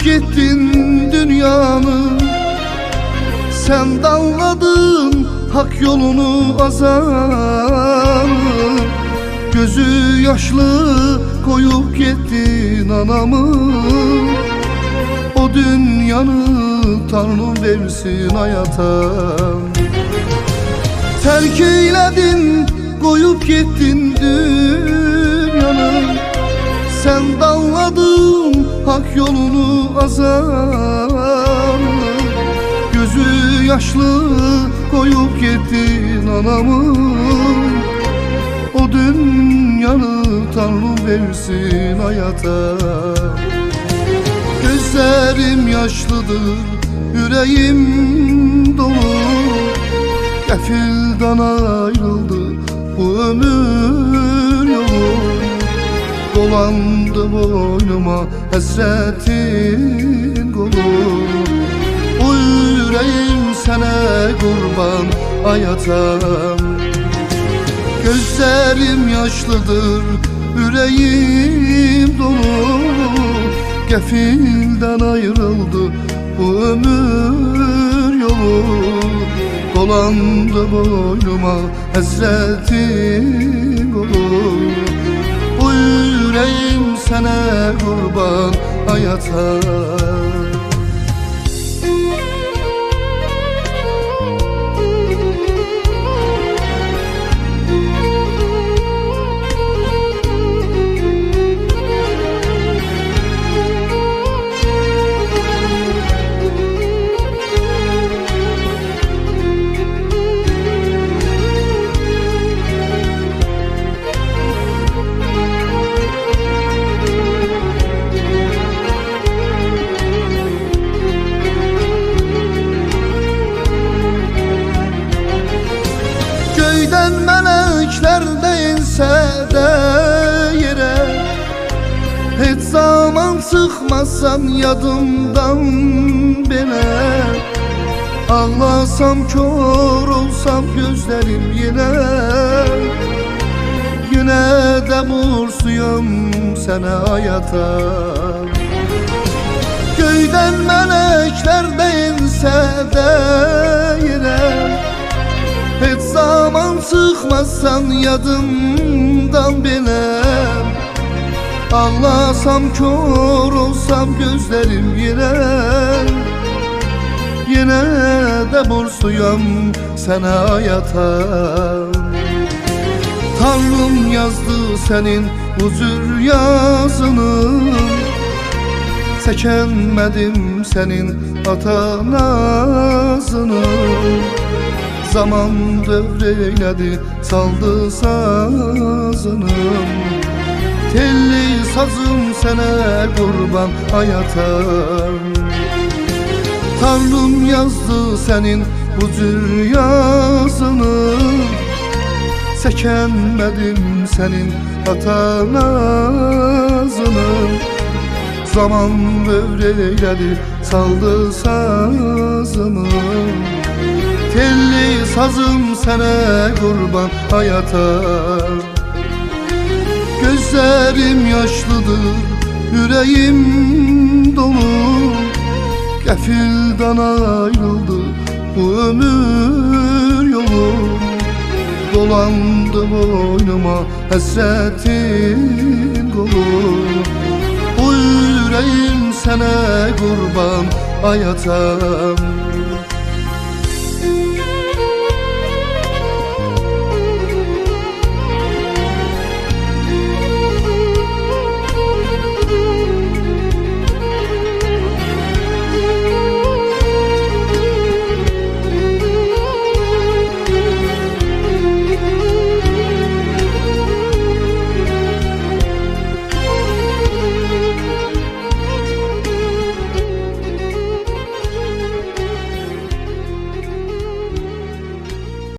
gittin dünyanı, sen dalladın hak yolunu azanı. Gözü yaşlı koyup gittin anamı, o dünyanı Tanrım versin hayata. Terk eyledin koyup gittin dünyanı, sen dalladın hak yolunu azanı. Gözü yaşlı koyup gittin anamı, o dünyanı Tanrım versin hayata. Gözlerim yaşlıdır, yüreğim dolu, Qəfildən ayrıldı bu ömür yolu. Dolandı boynuma həsrətin qolu, o yüreğim sənə qurban hayata. Gözlerim yaşlıdır, yüreğim dolu, Qəfildən ayrıldı bu ömür yolu. Dolandı boynuma həsrətin qolu, bu yüreğim sənə qurban hayata. Göyden melekler değilse de yere, hiç zaman çıkmazsan yadımdan bile. Ağlasam kör olsam gözlerim yine de bursuyum sana hayata. Göyden melekler değilse de yere, hiç zaman çıkmazsan yadımdan bile. Ağlasam kör olsam gözlerim yine de bursuyum sana hayata. Tanrım yazdı senin huzur yazını, çekemedim senin ata nazını. Zaman dövreyledi saldı sazını, telli sazım sene kurban hayata. Tanrım yazdı senin huzur yazını, çekemedim senin ata nazını. Zaman dövreyledi saldı sazını, telli sazım sene kurban hayata. Gözlerim yaşlıdır, yüreğim dolu, Qəfildən ayrıldı bu ömür yolu. Dolandı boynuma həsrətin qolu, bu yüreğim sənə qurban hayata.